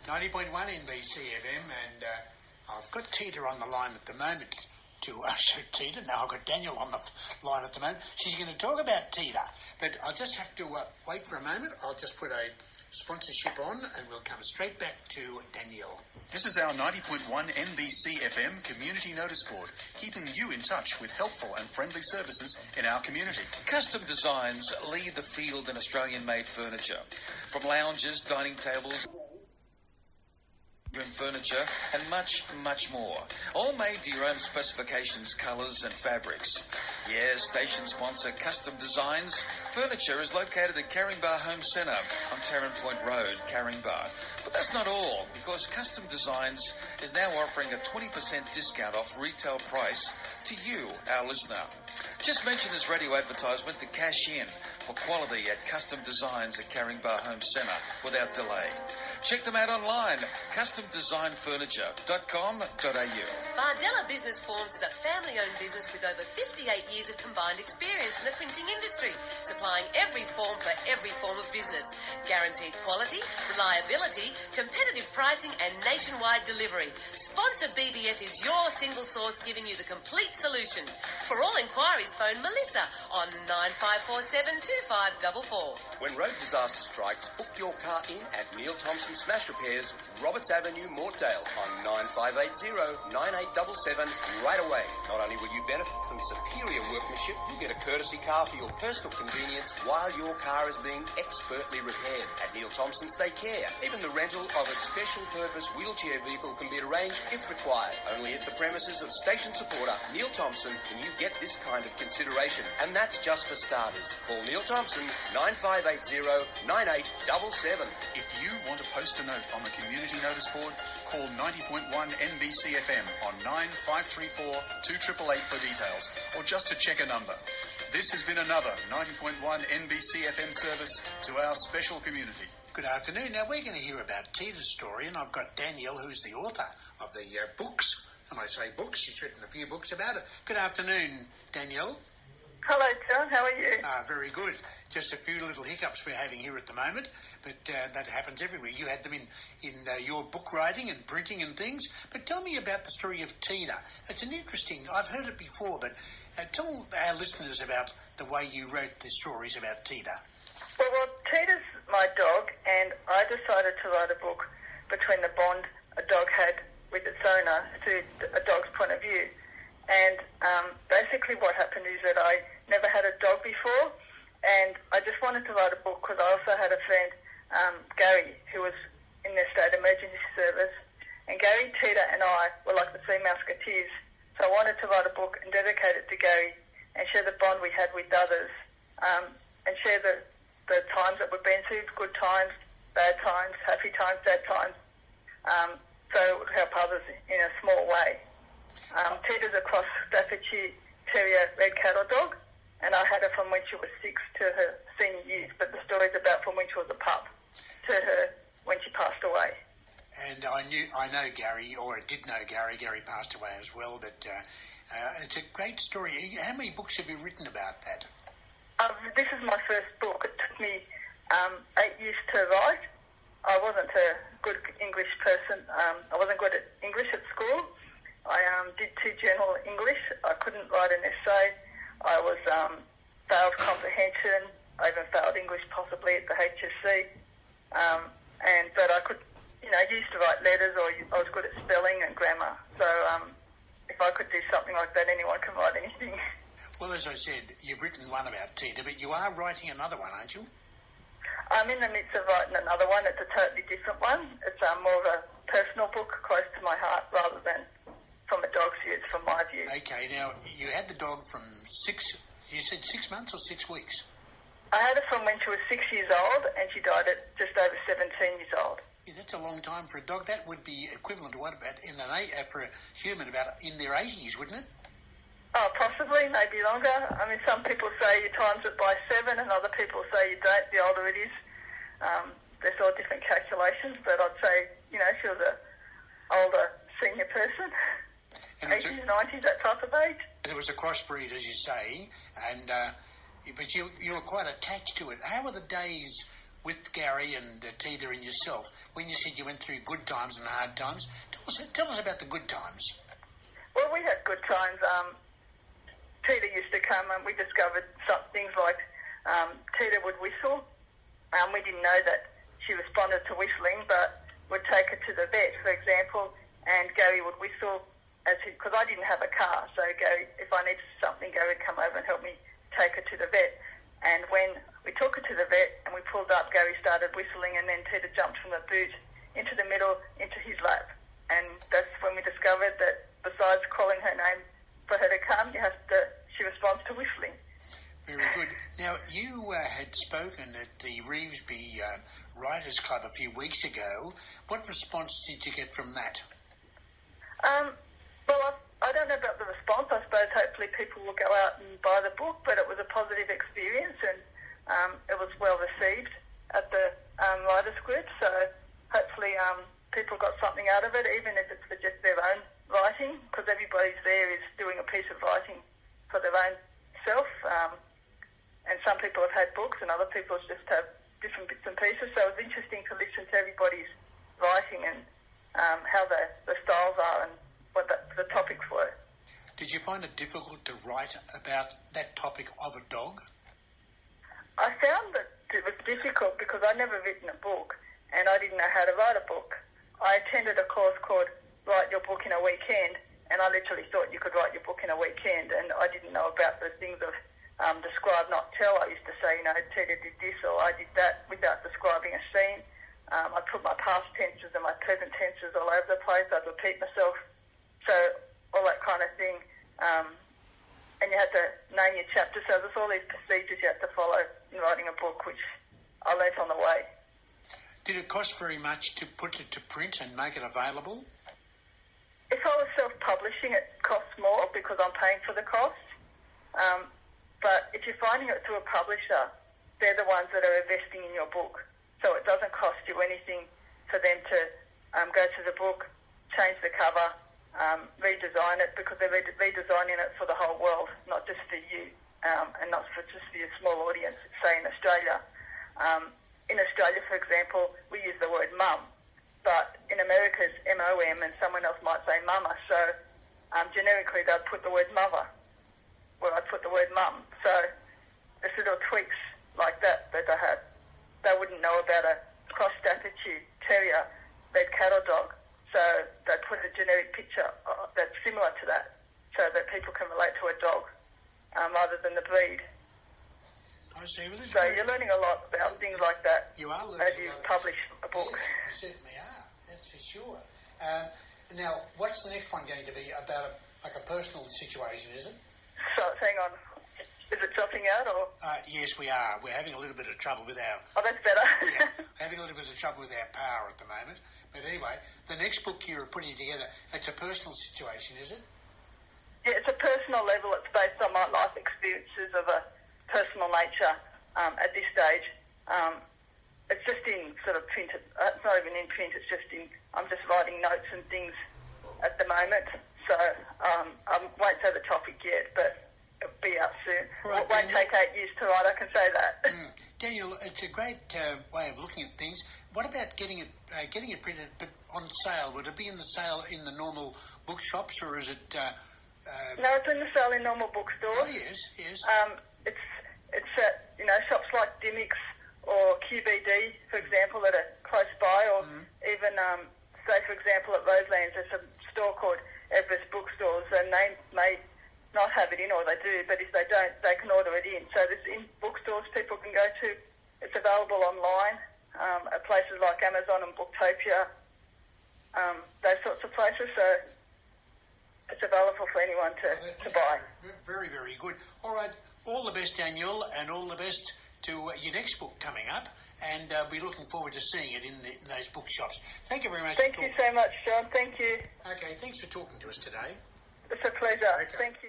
90.1 NBC FM, and I've got Tita on the line at the moment to shoot Tita. Now I've got Daniel on the line at the moment. She's going to talk about Tita, but I'll just have to wait for a moment. I'll just put a sponsorship on and we'll come straight back to Daniel. This is our 90.1 NBC FM community notice board, keeping you in touch with helpful and friendly services in our community. Custom Designs lead the field in Australian-made furniture. From lounges, dining tables, furniture and much, much more. All made to your own specifications, colours and fabrics. Yeah, station sponsor Custom Designs. Furniture is located at Caringbah Home Centre on Tarrant Point Road, Caringbah. But that's not all, because Custom Designs is now offering a 20% discount off retail price to you, our listener. Just mention this radio advertisement to cash in for quality at Custom Designs at Caringbah Home Centre without delay. Check them out online, customdesignfurniture.com.au. Bardella Business Forms is a family-owned business with over 58 years of combined experience in the printing industry, supplying every form for every form of business. Guaranteed quality, reliability, competitive pricing and nationwide delivery. Sponsor BBF is your single source giving you the complete solution. For all inquiries, phone Melissa on 9547 2544. When road disaster strikes, book your car in at Neil Thompson Smash Repairs, Roberts Avenue, Mortdale on 9580-9877 right away. Not only will you benefit from superior workmanship, you'll get a courtesy car for your personal convenience while your car is being expertly repaired. At Neil Thompson's, they care. Even the rental of a special purpose wheelchair vehicle can be arranged if required. Only at the premises of station supporter Neil Thompson can you get this kind of consideration, and that's just for starters. Call Neil Thompson 9580-9877. If you want to post a note on the community notice board, call 90.1 NBC FM on 9534 2888 for details, or just to check a number. This has been another 90.1 NBC FM service to our special community. Good afternoon. Now we're going to hear about Tita's story, and I've got Danielle, who's the author of the books. And I say books, she's written a few books about it. Good afternoon, Danielle. Hello, John. How are you? Very good. Just a few little hiccups we're having here at the moment, but that happens everywhere. You had them in your book writing and printing and things. But tell me about the story of Tita. It's an interesting... I've heard it before, but tell our listeners about the way you wrote the stories about Tita. Well, Tita's my dog, and I decided to write a book between the bond a dog had with its owner through a dog's point of view. And basically what happened is that I never had a dog before, and I just wanted to write a book because I also had a friend, Gary, who was in the state emergency service, and Gary, Tita and I were like the three musketeers. So I wanted to write a book and dedicate it to Gary and share the bond we had with others, and share the times that we've been through, good times, bad times, happy times, sad times, so it would help others in a small way. Tita's a cross Staffordshire Terrier red cattle dog, and I had her from when she was 6 to her senior years, but the story's about from when she was a pup to her when she passed away. And I know Gary, or I did know Gary. Gary passed away as well, but it's a great story. How many books have you written about that? This is my first book. It took me 8 years to write. I wasn't a good English person. I wasn't good at English at school. I did 2 general English. I couldn't write an essay. I was failed comprehension. I even failed English possibly at the HSC. But I could, I used to write letters, or I was good at spelling and grammar. So if I could do something like that, anyone can write anything. Well, as I said, you've written one about Tita, but you are writing another one, aren't you? I'm in the midst of writing another one. It's a totally different one. It's more of a personal book, close to my heart, rather than from a dog's view. It's from my view. Okay, now, you had the dog from 6 months or 6 weeks? I had her from when she was 6 years old, and she died at just over 17 years old. Yeah, that's a long time for a dog. That would be equivalent to what about for a human about in their 80s, wouldn't it? Oh, possibly, maybe longer. I mean, some people say you times it by 7, and other people say you don't, the older it is. There's all different calculations, but I'd say, she was an older senior person. 80s, 90s, that type of age. It was a crossbreed, as you say, and but you were quite attached to it. How were the days with Gary and Tita and yourself, when you said you went through good times and hard times, tell us about the good times. Well, we had good times. Tita used to come and we discovered some things like Tita would whistle. We didn't know that she responded to whistling, but would take her to the vet, for example, and Gary would whistle because I didn't have a car, so Gary, if I needed something, Gary would come over and help me take her to the vet. And when we took her to the vet and we pulled up, Gary started whistling, and then Tita jumped from the boot into the middle, into his lap. And that's when we discovered that besides calling her name for her to come, she responds to whistling. Very good. Now, you had spoken at the Revesby Writers Club a few weeks ago. What response did you get from that? Well, I don't know about the response. I suppose hopefully people will go out and buy the book, but it was a positive experience and it was well received at the writers group. So hopefully people got something out of it, even if it's for just their own writing, because everybody's there is doing a piece of writing for their own self. And some people have had books and other people just have different bits and pieces. So it was interesting to listen to everybody's writing and how the styles are and what the topics were. Did you find it difficult to write about that topic of a dog? I found that it was difficult because I'd never written a book and I didn't know how to write a book. I attended a course called Write Your Book in a Weekend, and I literally thought you could write your book in a weekend, and I didn't know about the things of describe, not tell. I used to say, Tita did this or I did that without describing a scene. I put my past tenses and my present tenses all over the place. I'd repeat myself. So all that kind of thing. And you had to name your chapter. So there's all these procedures you have to follow in writing a book, which I learnt on the way. Did it cost very much to put it to print and make it available? If I was self-publishing, it costs more because I'm paying for the cost. But if you're finding it through a publisher, they're the ones that are investing in your book. So it doesn't cost you anything for them to go to the book, change the cover, redesign it, because they're redesigning it for the whole world, not just for you, and not just for your small audience, say in Australia. In Australia, for example, we use the word mum, but in America it's M-O-M, and someone else might say mama. So generically they'd put the word mother, where I'd put the word mum. So there's little tweaks like that I have. They wouldn't know about a cross-Staffordshire Terrier, red cattle dog. So they put a generic picture that's similar to that, so that people can relate to a dog rather than the breed. I see. Well, so you're learning a lot about things like that. You are learning as you publish a book. Yes, you certainly are. That's for sure. Now, what's the next one going to be about? A personal situation, is it? So hang on. Is it dropping out or? Yes, we are. We're having a little bit of trouble with our... Oh, that's better. Yeah, having a little bit of trouble with our power at the moment. But anyway, the next book you're putting together, it's a personal situation, is it? Yeah, it's a personal level. It's based on my life experiences of a personal nature at this stage. It's just in sort of print. It's not even in print. It's just in... I'm just writing notes and things at the moment. So I won't say the topic yet, but... it'll be out soon. Right, it won't take 8 years to write, I can say that. Daniel, it's a great way of looking at things. What about getting it printed but on sale? Would it be in the sale in the normal bookshops, or is it... No, it's in the sale in normal bookstores. Oh, yes. It's at, shops like Dymocks or QBD, for example, that are close by, or even, say, for example, at Roselands, there's a store called Everest Bookstores, and they may... not have it in, or they do, but if they don't, they can order it in. So this in bookstores people can go to. It's available online at places like Amazon and Booktopia, those sorts of places. So it's available for anyone to buy. Very, very good. All right. All the best, Daniel, and all the best to your next book coming up. And be looking forward to seeing it in those bookshops. Thank you very much. Thank you so much, John. Thank you. Okay, thanks for talking to us today. It's a pleasure. Okay. Thank you.